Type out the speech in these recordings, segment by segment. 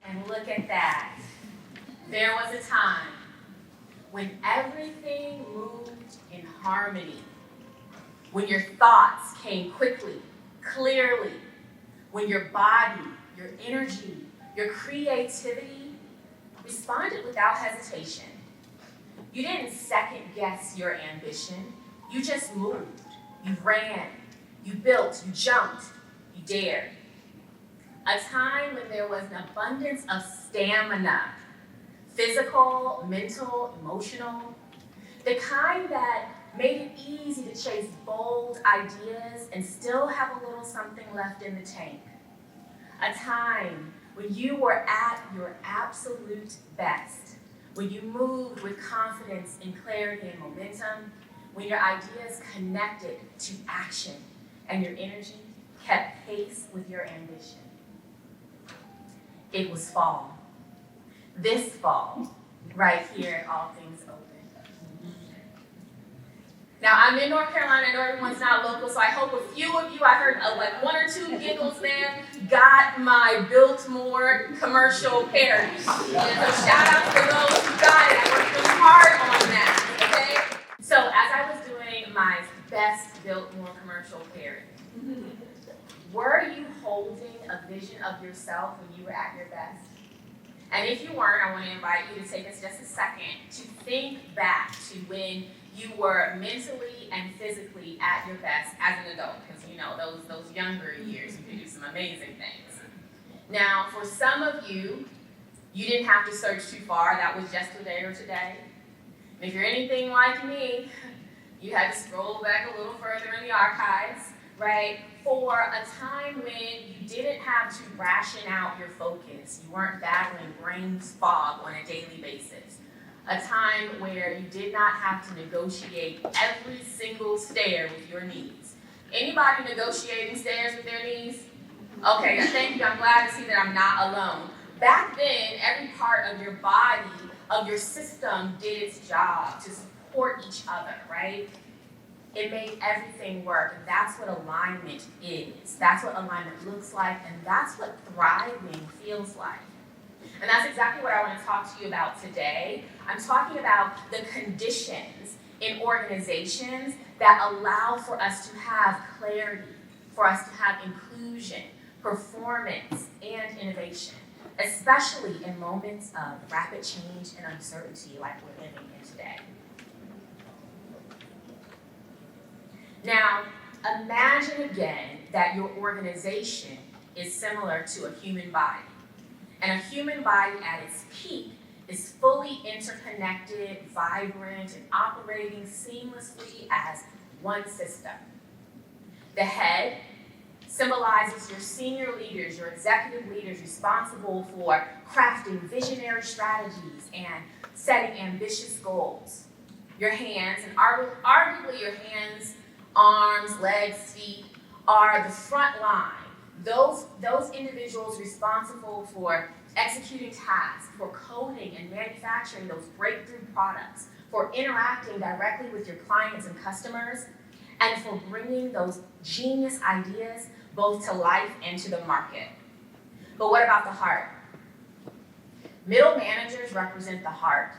And look at that. There was a time when everything moved in harmony, when your thoughts came quickly, clearly, when your body, your energy, your creativity responded without hesitation. You didn't second guess your ambition. You just moved. You ran. You built. You jumped. You dared. A time when there was an abundance of stamina, physical, mental, emotional, the kind that made it easy to chase bold ideas and still have a little something left in the tank. A time when you were at your absolute best, when you moved with confidence and clarity and momentum, when your ideas connected to action and your energy kept pace with your ambition. It was fall. This fall, right here at All Things Open. Now, I'm in North Carolina. I know everyone's not local, so I hope a few of you, I heard like one or two giggles there, got my Biltmore commercial parody. And so shout out to those who got it. I worked really hard on that, okay? So as I was doing my best Biltmore commercial parody, were you holding a vision of yourself when you were at your best? And if you weren't, I want to invite you to take us just a second to think back to when you were mentally and physically at your best as an adult, because you know those younger years you can do some amazing things. Now, for some of you, you didn't have to search too far. That was yesterday or today. And if you're anything like me, you had to scroll back a little further in the archives, right? For a time when you didn't have to ration out your focus. You weren't battling brain fog on a daily basis. A time where you did not have to negotiate every single stair with your knees. Anybody negotiating stairs with their knees? Okay, thank you. I'm glad to see that I'm not alone. Back then, every part of your body, of your system, did its job to support each other, right? It made everything work, and that's what alignment is. That's what alignment looks like, and that's what thriving feels like. And that's exactly what I want to talk to you about today. I'm talking about the conditions in organizations that allow for us to have clarity, for us to have inclusion, performance, and innovation, especially in moments of rapid change and uncertainty like we're living in today. Now, imagine again that your organization is similar to a human body. And a human body at its peak is fully interconnected, vibrant, and operating seamlessly as one system. The head symbolizes your senior leaders, your executive leaders responsible for crafting visionary strategies and setting ambitious goals. Your hands, and arguably your hands, arms, legs, feet, are the front line. Those individuals responsible for executing tasks, for coding and manufacturing those breakthrough products, for interacting directly with your clients and customers, and for bringing those genius ideas both to life and to the market. But what about the heart? Middle managers represent the heart.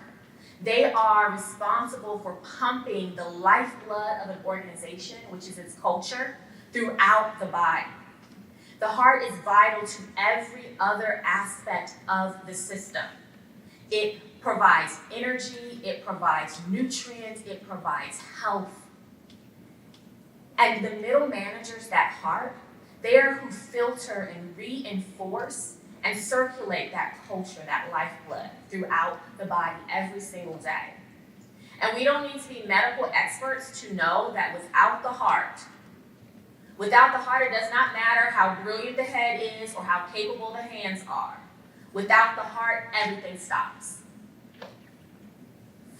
They are responsible for pumping the lifeblood of an organization, which is its culture, throughout the body. The heart is vital to every other aspect of the system. It provides energy, it provides nutrients, it provides health. And the middle managers, that heart, they are who filter and reinforce and circulate that culture, that lifeblood, throughout the body every single day. And we don't need to be medical experts to know that without the heart, it does not matter how brilliant the head is or how capable the hands are. Without the heart, everything stops.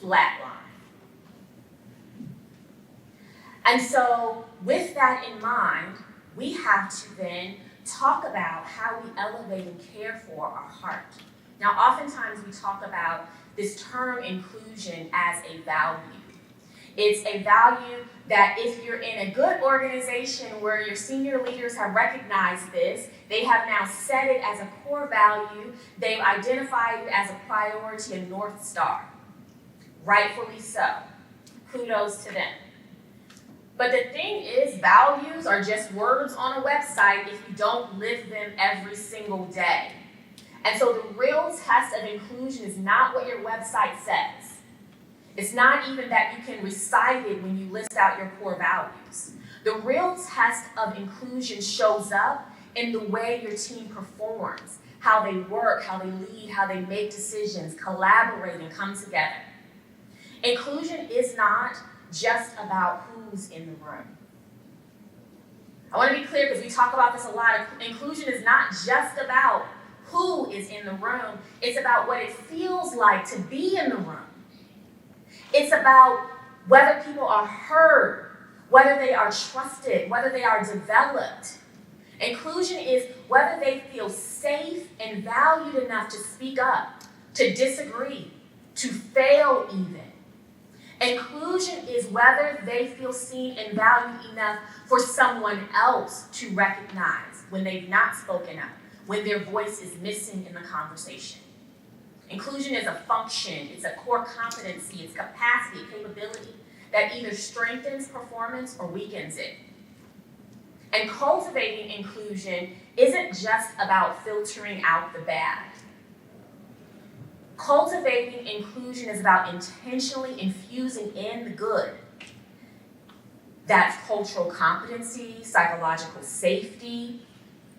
Flatline. And so, with that in mind, we have to then talk about how we elevate and care for our heart. Now, oftentimes we talk about this term inclusion as a value. It's a value that if you're in a good organization where your senior leaders have recognized this, they have now set it as a core value, they've identified it as a priority and North Star. Rightfully so. Kudos to them. But the thing is, values are just words on a website if you don't live them every single day. And so the real test of inclusion is not what your website says. It's not even that you can recite it when you list out your core values. The real test of inclusion shows up in the way your team performs, how they work, how they lead, how they make decisions, collaborate, and come together. Inclusion is not just about who's in the room. I want to be clear because we talk about this a lot. Inclusion is not just about who is in the room. It's about what it feels like to be in the room. It's about whether people are heard, whether they are trusted, whether they are developed. Inclusion is whether they feel safe and valued enough to speak up, to disagree, to fail even. Inclusion is whether they feel seen and valued enough for someone else to recognize when they've not spoken up, when their voice is missing in the conversation. Inclusion is a function, it's a core competency, it's capacity, capability that either strengthens performance or weakens it. And cultivating inclusion isn't just about filtering out the bad. Cultivating inclusion is about intentionally infusing in the good. That's cultural competency, psychological safety,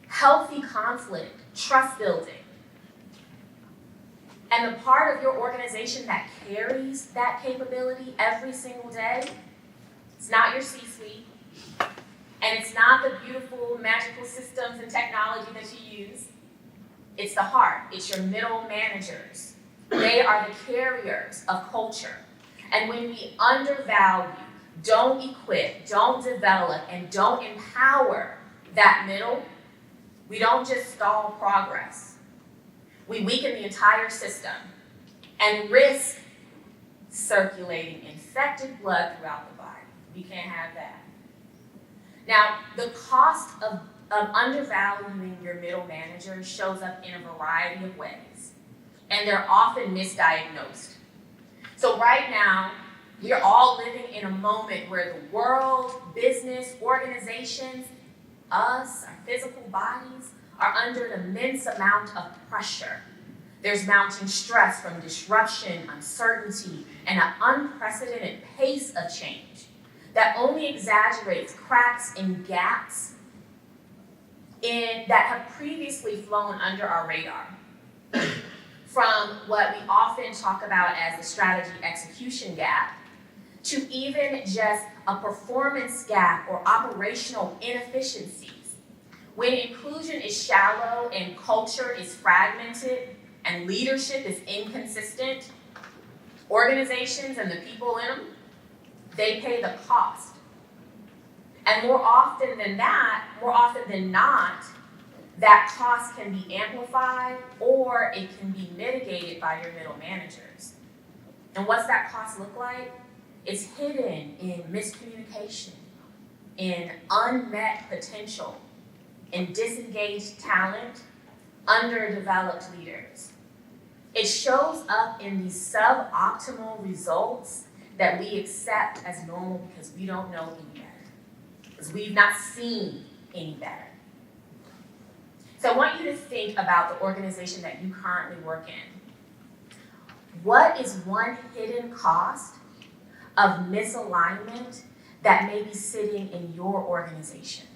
healthy conflict, trust building. And the part of your organization that carries that capability every single day, it's not your C-suite, and it's not the beautiful, magical systems and technology that you use. It's the heart. It's your middle managers. They are the carriers of culture. And when we undervalue, don't equip, don't develop, and don't empower that middle, we don't just stall progress. We weaken the entire system and risk circulating infected blood throughout the body. We can't have that. Now, the cost of undervaluing your middle manager shows up in a variety of ways, and they're often misdiagnosed. So right now, we are all living in a moment where the world, business, organizations, us, our physical bodies, are under an immense amount of pressure. There's mounting stress from disruption, uncertainty, and an unprecedented pace of change that only exaggerates cracks and gaps that have previously flown under our radar. From what we often talk about as the strategy execution gap, to even just a performance gap or operational inefficiencies. When inclusion is shallow and culture is fragmented and leadership is inconsistent, organizations and the people in them, they pay the cost. And more often than not, that cost can be amplified or it can be mitigated by your middle managers. And what's that cost look like? It's hidden in miscommunication, in unmet potential, in disengaged talent, underdeveloped leaders. It shows up in these suboptimal results that we accept as normal because we don't know any better, because we've not seen any better. So I want you to think about the organization that you currently work in. What is one hidden cost of misalignment that may be sitting in your organization?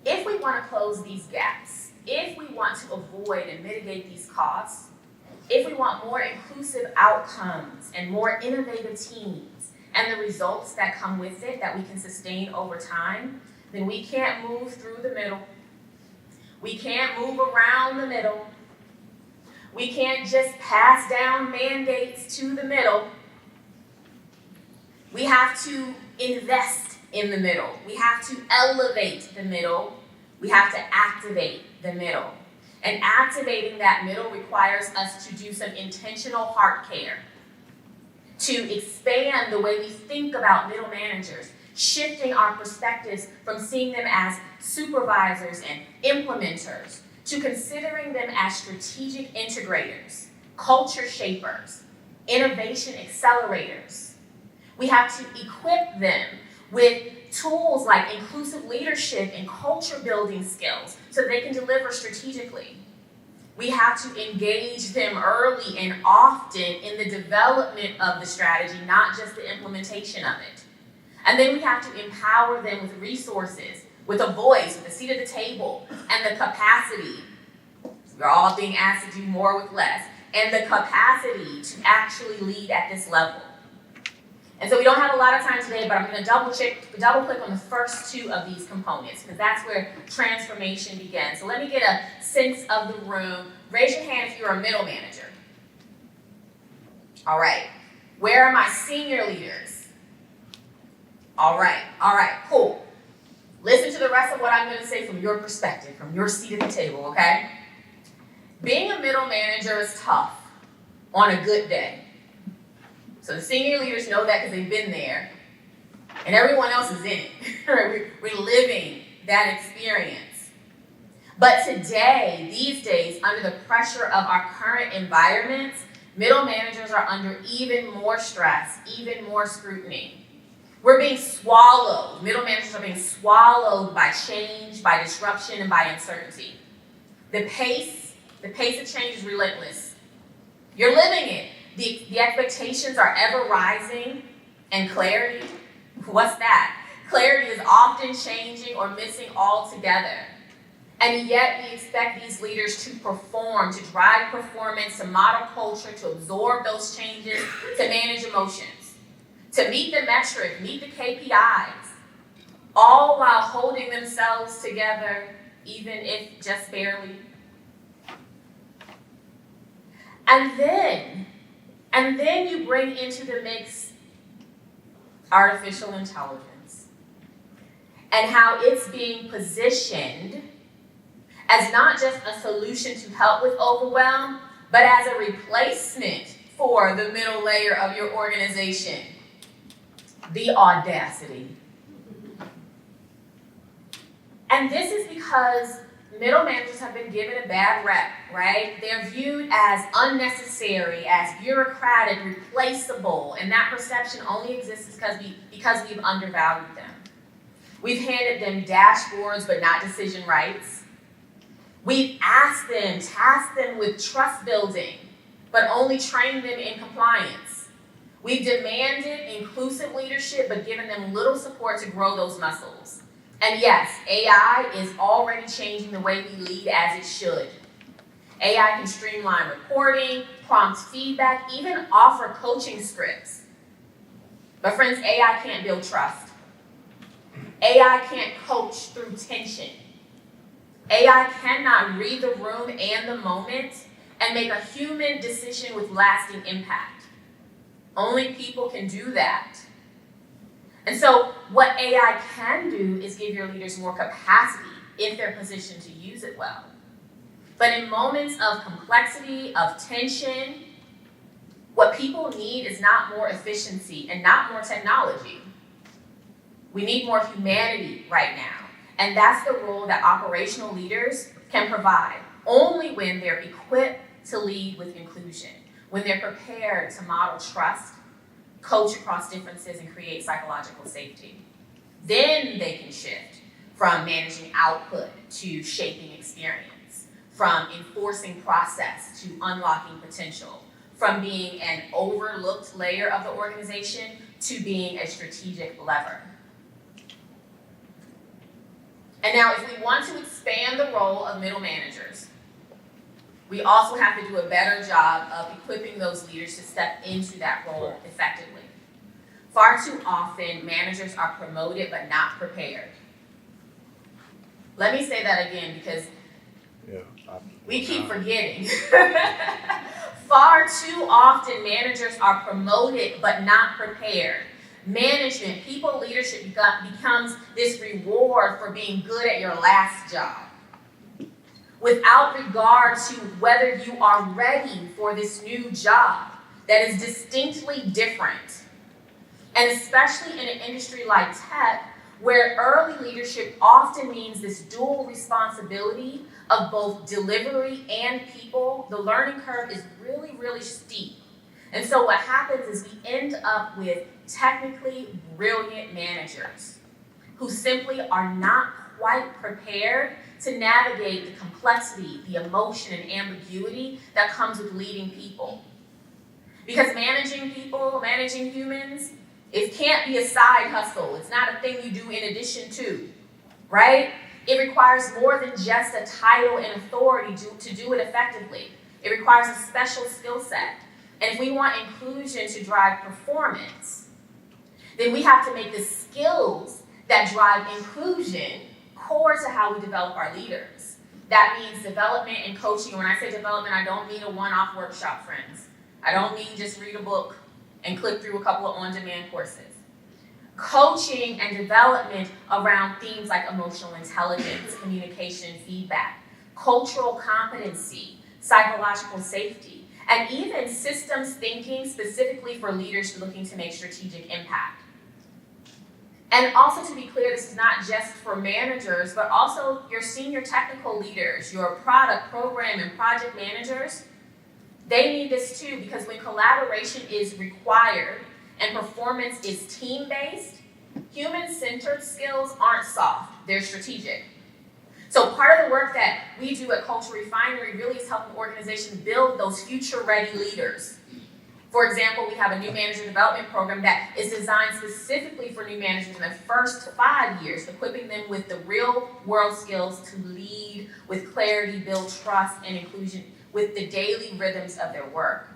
If we want to close these gaps, if we want to avoid and mitigate these costs, if we want more inclusive outcomes and more innovative teams and the results that come with it that we can sustain over time, then we can't move through the middle. We can't move around the middle. We can't just pass down mandates to the middle. We have to invest in the middle. We have to elevate the middle. We have to activate the middle. And activating that middle requires us to do some intentional heart care. to expand the way we think about middle managers, shifting our perspectives from seeing them as supervisors and implementers to considering them as strategic integrators, culture shapers, innovation accelerators. We have to equip them with tools like inclusive leadership and culture building skills so they can deliver strategically. We have to engage them early and often in the development of the strategy, not just the implementation of it. And then we have to empower them with resources, with a voice, with a seat at the table, and the capacity. We're all being asked to do more with less, and the capacity to actually lead at this level. And so we don't have a lot of time today, but I'm going to double click on the first two of these components, because that's where transformation begins. So let me get a sense of the room. Raise your hand if you're a middle manager. All right. Where are my senior leaders? All right, cool. Listen to the rest of what I'm going to say from your perspective, from your seat at the table, okay? Being a middle manager is tough on a good day. So the senior leaders know that because they've been there, and everyone else is in it. We're living that experience. But today, these days, under the pressure of our current environments, middle managers are under even more stress, even more scrutiny. We're being swallowed. Middle managers are being swallowed by change, by disruption, and by uncertainty. The pace of change is relentless. You're living it. The expectations are ever rising, and clarity, what's that? Clarity is often changing or missing altogether. And yet we expect these leaders to perform, to drive performance, to model culture, to absorb those changes, to manage emotions, to meet the metric, meet the KPIs, all while holding themselves together, even if just barely. And then you bring into the mix artificial intelligence and how it's being positioned as not just a solution to help with overwhelm, but as a replacement for the middle layer of your organization. The audacity. And this is because middle managers have been given a bad rep, right? They're viewed as unnecessary, as bureaucratic, replaceable, and that perception only exists because we've undervalued them. We've handed them dashboards but not decision rights. We've tasked them with trust building, but only trained them in compliance. We've demanded inclusive leadership, but given them little support to grow those muscles. And yes, AI is already changing the way we lead as it should. AI can streamline reporting, prompt feedback, even offer coaching scripts. But friends, AI can't build trust. AI can't coach through tension. AI cannot read the room and the moment and make a human decision with lasting impact. Only people can do that. And so what AI can do is give your leaders more capacity if they're positioned to use it well. But in moments of complexity, of tension, what people need is not more efficiency and not more technology. We need more humanity right now. And that's the role that operational leaders can provide, only when they're equipped to lead with inclusion, when they're prepared to model trust, coach across differences, and create psychological safety. Then they can shift from managing output to shaping experience, from enforcing process to unlocking potential, from being an overlooked layer of the organization to being a strategic lever. And now, if we want to expand the role of middle managers, we also have to do a better job of equipping those leaders to step into that role effectively. Far too often, managers are promoted but not prepared. Let me say that again because we keep forgetting. Far too often, managers are promoted but not prepared. Management, people leadership becomes this reward for being good at your last job, without regard to whether you are ready for this new job. that is distinctly different. And especially in an industry like tech, where early leadership often means this dual responsibility of both delivery and people, the learning curve is really, really steep. And so what happens is we end up with technically brilliant managers who simply are not quite prepared to navigate the complexity, the emotion, and ambiguity that comes with leading people. Because managing people, managing humans, it can't be a side hustle. It's not a thing you do in addition to, right? It requires more than just a title and authority to do it effectively. It requires a special skill set. And if we want inclusion to drive performance, then we have to make the skills that drive inclusion core to how we develop our leaders. That means development and coaching. And when I say development, I don't mean a one-off workshop, friends. I don't mean just read a book and click through a couple of on-demand courses. Coaching and development around themes like emotional intelligence, communication, feedback, cultural competency, psychological safety, and even systems thinking specifically for leaders looking to make strategic impact. And also, to be clear, this is not just for managers, but also your senior technical leaders, your product, program, and project managers. They need this too, because when collaboration is required and performance is team-based, human-centered skills aren't soft, they're strategic. So part of the work that we do at Culture Refinery really is helping organizations build those future-ready leaders. For example, we have a new manager development program that is designed specifically for new managers in the first 5 years, equipping them with the real-world skills to lead with clarity, build trust, and inclusion with the daily rhythms of their work.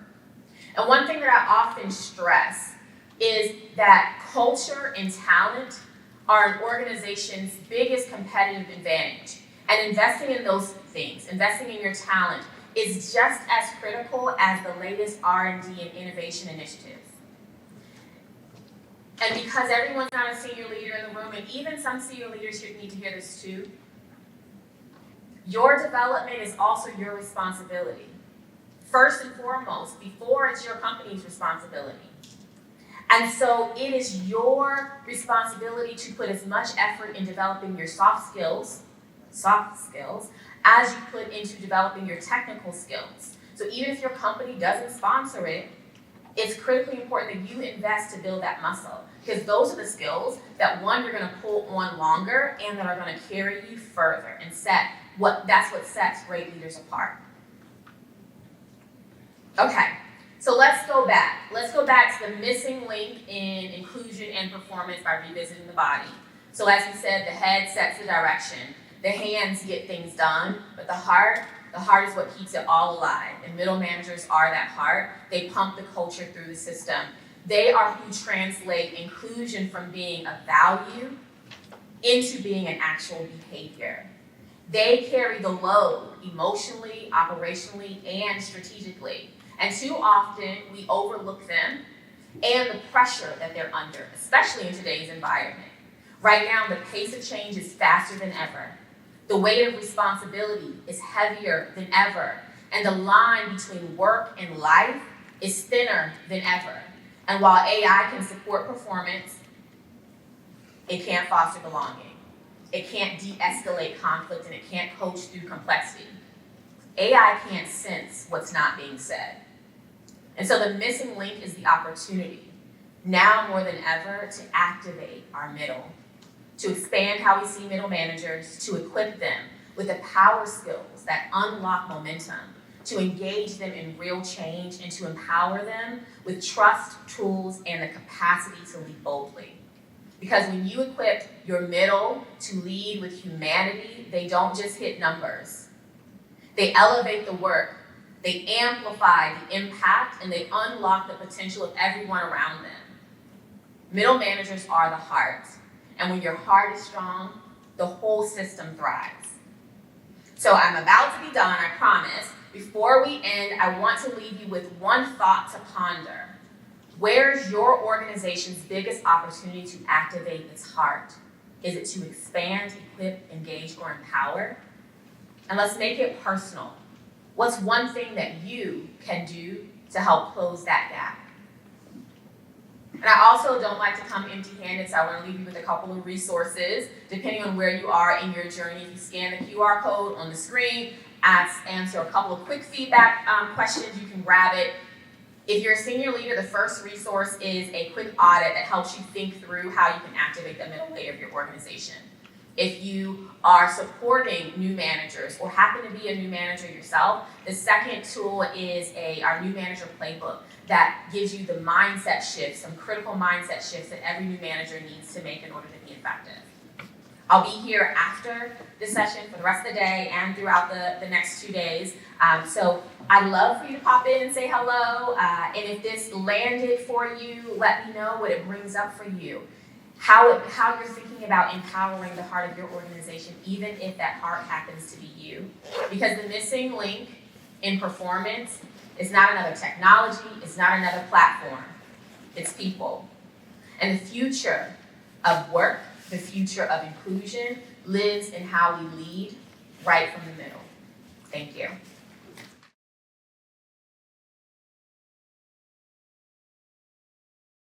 And one thing that I often stress is that culture and talent are an organization's biggest competitive advantage. And investing in those things, investing in your talent, is just as critical as the latest R&D and innovation initiatives. And because everyone's not a senior leader in the room, and even some senior leaders here need to hear this too, your development is also your responsibility. First and foremost, before it's your company's responsibility. And so it is your responsibility to put as much effort in developing your soft skills, as you put into developing your technical skills. So even if your company doesn't sponsor it, it's critically important that you invest to build that muscle. Because those are the skills that, one, you're going to pull on longer and that are going to carry you further and that's what sets great leaders apart. Okay, so let's go back. Let's go back to the missing link in inclusion and performance by revisiting the body. So as we said, the head sets the direction. The hands get things done, but the heart is what keeps it all alive. And middle managers are that heart. They pump the culture through the system. They are who translate inclusion from being a value into being an actual behavior. They carry the load emotionally, operationally, and strategically. And too often, we overlook them and the pressure that they're under, especially in today's environment. Right now, the pace of change is faster than ever. The weight of responsibility is heavier than ever. And the line between work and life is thinner than ever. And while AI can support performance, it can't foster belonging. It can't de-escalate conflict, and it can't coach through complexity. AI can't sense what's not being said. And so the missing link is the opportunity, now more than ever, to activate our middle, to expand how we see middle managers, to equip them with the power skills that unlock momentum, to engage them in real change, and to empower them with trust, tools, and the capacity to lead boldly. Because when you equip your middle to lead with humanity, they don't just hit numbers. They elevate the work, they amplify the impact, and they unlock the potential of everyone around them. Middle managers are the heart. And when your heart is strong, the whole system thrives. So I'm about to be done, I promise. Before we end, I want to leave you with one thought to ponder. Where's your organization's biggest opportunity to activate its heart? Is it to expand, equip, engage, or empower? And let's make it personal. What's one thing that you can do to help close that gap. And I also don't like to come empty-handed, so I want to leave you with a couple of resources, depending on where you are in your journey. If you scan the QR code on the screen, answer a couple of quick feedback questions, you can grab it. If you're a senior leader, the first resource is a quick audit that helps you think through how you can activate the middle layer of your organization. If you are supporting new managers or happen to be a new manager yourself, the second tool is our new manager playbook that gives you the mindset shifts, some critical mindset shifts that every new manager needs to make in order to be effective. I'll be here after this session for the rest of the day and throughout the next 2 days. So I'd love for you to pop in and say hello. And if this landed for you, let me know what it brings up for you. How you're thinking about empowering the heart of your organization, even if that heart happens to be you. Because the missing link in performance is not another technology, it's not another platform, it's people. And the future of work, the future of inclusion lives in how we lead right from the middle. Thank you.